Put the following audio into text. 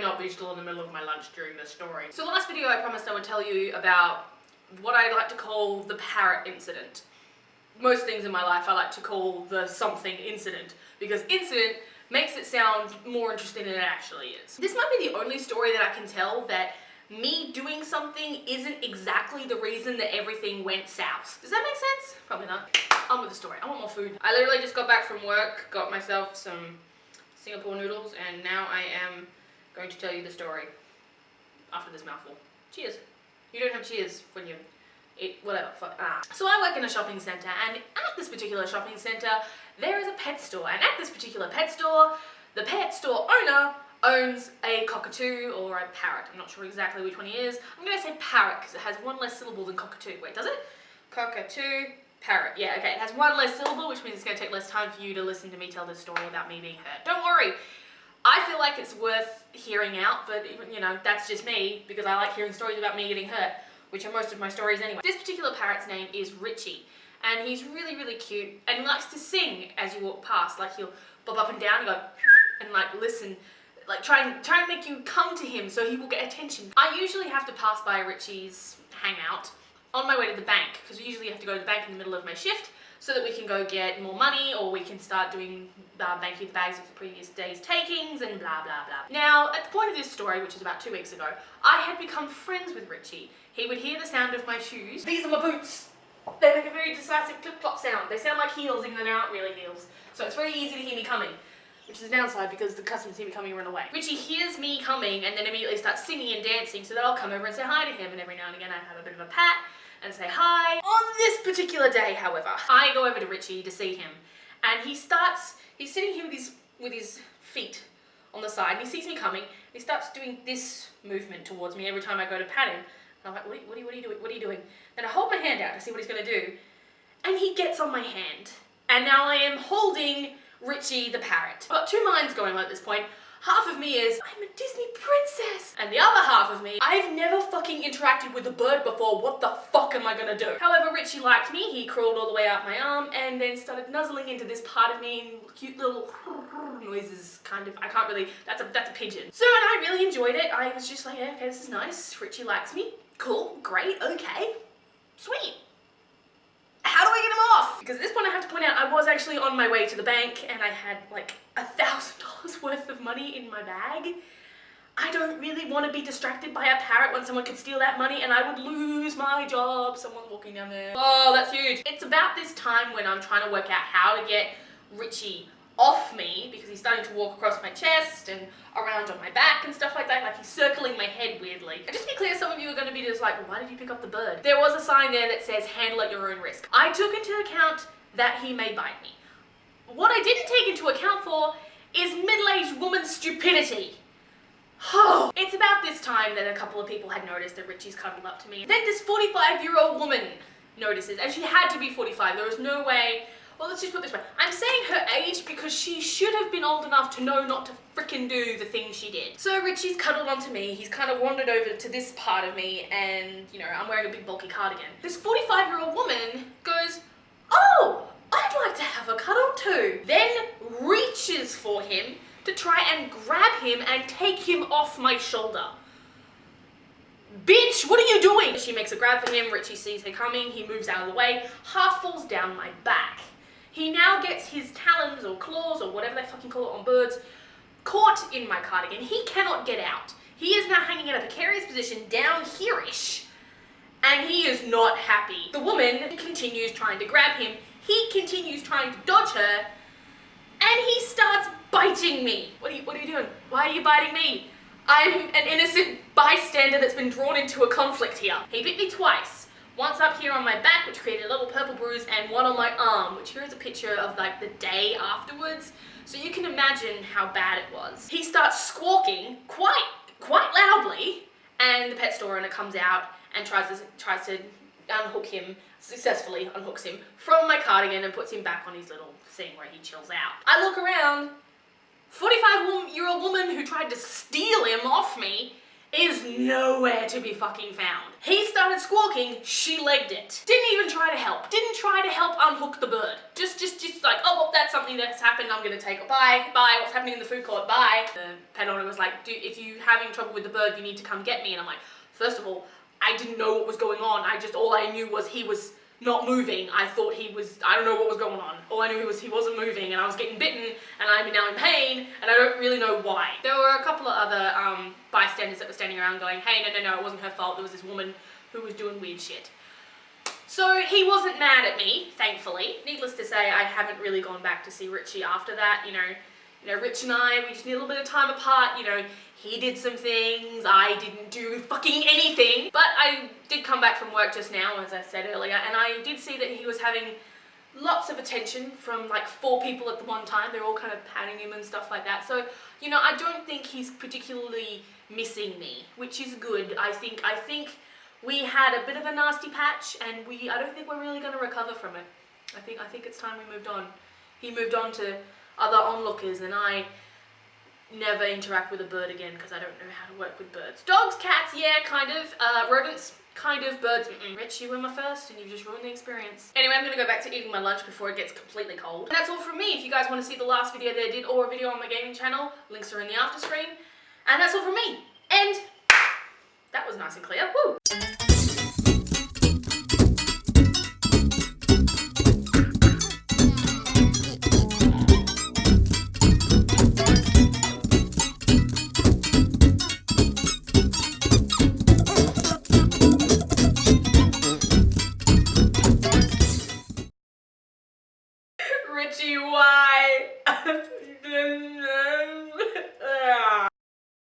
not be still in the middle of my lunch during this story. So last video I promised I would tell you about what I like to call the Parrot Incident. Most things in my life I like to call the something incident, because incident makes it sound more interesting than it actually is. This might be the only story that I can tell that me doing something isn't exactly the reason that everything went south. Does that make sense? Probably not. On with the story. I want more food. I literally just got back from work, got myself some Singapore noodles, and now I am going to tell you the story after this mouthful. Cheers. You don't have cheers when you eat whatever. Fuck. So I work in a shopping centre, and at this particular shopping centre there is a pet store, and at this particular pet store the pet store owner owns a cockatoo or a parrot. I'm not sure exactly which one he is. I'm going to say parrot because it has one less syllable than cockatoo. Wait, does it? Cockatoo, parrot. Yeah, okay, it has one less syllable, which means it's going to take less time for you to listen to me tell this story about me being hurt. Don't worry. I feel like it's worth hearing out, but you know, that's just me because I like hearing stories about me getting hurt, which are most of my stories anyway. This particular parrot's name is Richie, and he's really, really cute, and he likes to sing as you walk past. Like, he'll bob up and down and go and like listen, like try and make you come to him so he will get attention. I usually have to pass by Richie's hangout on my way to the bank, because we usually have to go to the bank in the middle of my shift so that we can go get more money, or we can start doing banking the bags of the previous day's takings and blah blah blah. Now, at the point of this story, which is about 2 weeks ago, I had become friends with Richie. He would hear the sound of my shoes. These are my boots. They make a very decisive clip-clop sound. They sound like heels even though they aren't really heels. So it's very easy to hear me coming, which is a downside because the customers see me coming and run away. Richie hears me coming and then immediately starts singing and dancing, so that I'll come over and say hi to him, and every now and again I have a bit of a pat and say hi. On this particular day, however, I go over to Richie to see him, and he's sitting here with his feet on the side, and he sees me coming, and he starts doing this movement towards me every time I go to pat him. And I'm like, what are you doing? What are you doing? Then I hold my hand out to see what he's gonna do, and he gets on my hand, and now I am holding Richie the parrot. I've got two minds going on at this point. Half of me is, I'm a Disney princess. And the other half of me, I've never fucking interacted with a bird before, what the fuck am I gonna do? However, Richie liked me, he crawled all the way up my arm and then started nuzzling into this part of me and cute little noises, kind of, I can't really, that's a pigeon. So, and I really enjoyed it. I was just like, yeah, okay, this is nice. Richie likes me. Cool, great, okay, sweet. How do I get him off? Because at this point I have to point out I was actually on my way to the bank and I had like $1,000 worth of money in my bag. I don't really want to be distracted by a parrot when someone could steal that money and I would lose my job. Someone's walking down there. Oh, that's huge. It's about this time when I'm trying to work out how to get Richie off me, because he's starting to walk across my chest and around on my back and stuff like that, like he's circling my head weirdly. And just to be clear, some of you are going to be just like, well, why did you pick up the bird? There was a sign there that says handle at your own risk. I took into account that he may bite me. What I didn't take into account for is middle-aged woman's stupidity. Oh. It's about this time that a couple of people had noticed that Richie's cuddled up to me. Then this 45-year-old woman notices, and she had to be 45, there was no way. Well, let's just put it this way. I'm saying her age because she should have been old enough to know not to frickin' do the thing she did. So Richie's cuddled onto me, he's kind of wandered over to this part of me, and, you know, I'm wearing a big bulky cardigan. This 45-year-old woman goes, oh, I'd like to have a cuddle too. Then reaches for him to try and grab him and take him off my shoulder. Bitch, what are you doing? She makes a grab for him, Richie sees her coming, he moves out of the way, half falls down my back. He now gets his talons or claws or whatever they fucking call it on birds caught in my cardigan. He cannot get out. He is now hanging in a precarious position down here-ish, and he is not happy. The woman continues trying to grab him. He continues trying to dodge her, and he starts biting me. What are you doing? Why are you biting me? I'm an innocent bystander that's been drawn into a conflict here. He bit me twice. Once up here on my back, which created a little purple bruise, and one on my arm, which here is a picture of like the day afterwards. So you can imagine how bad it was. He starts squawking quite loudly, and the pet store owner comes out and tries to unhook him, successfully unhooks him from my cardigan and puts him back on his little thing where he chills out. I look around, 45-year-old woman who tried to steal him off me is nowhere to be fucking found. He started squawking, she legged it. Didn't even try to help. Didn't try to help unhook the bird. Just like, oh, well, that's something that's happened, I'm gonna take it. Bye, what's happening in the food court, bye. The pet owner was like, dude, if you're having trouble with the bird, you need to come get me. And I'm like, first of all, I didn't know what was going on. All I knew was he was not moving. I thought he was, I don't know what was going on. All I knew was he wasn't moving and I was getting bitten and I'm now in pain and I don't really know why. There were a couple of other bystanders that were standing around going, hey, no, it wasn't her fault. There was this woman who was doing weird shit. So he wasn't mad at me, thankfully. Needless to say, I haven't really gone back to see Richie after that. You know, Rich and I, we just need a little bit of time apart. You know, he did some things, I didn't do fucking anything. But I did come back from work just now, as I said earlier, and I did see that he was having lots of attention from like 4 people at the one time. They're all kind of patting him and stuff like that. So, you know, I don't think he's particularly missing me, which is good. I think we had a bit of a nasty patch and I don't think we're really going to recover from it. I think it's time we moved on. He moved on to other onlookers and I never interact with a bird again because I don't know how to work with birds. Dogs, cats, yeah, kind of. Rodents, kind of. Birds, Rich, you were my first and you've just ruined the experience. Anyway, I'm gonna go back to eating my lunch before it gets completely cold. And that's all from me. If you guys want to see the last video that I did or a video on my gaming channel, links are in the after screen. And that's all from me. And that was nice and clear. Woo!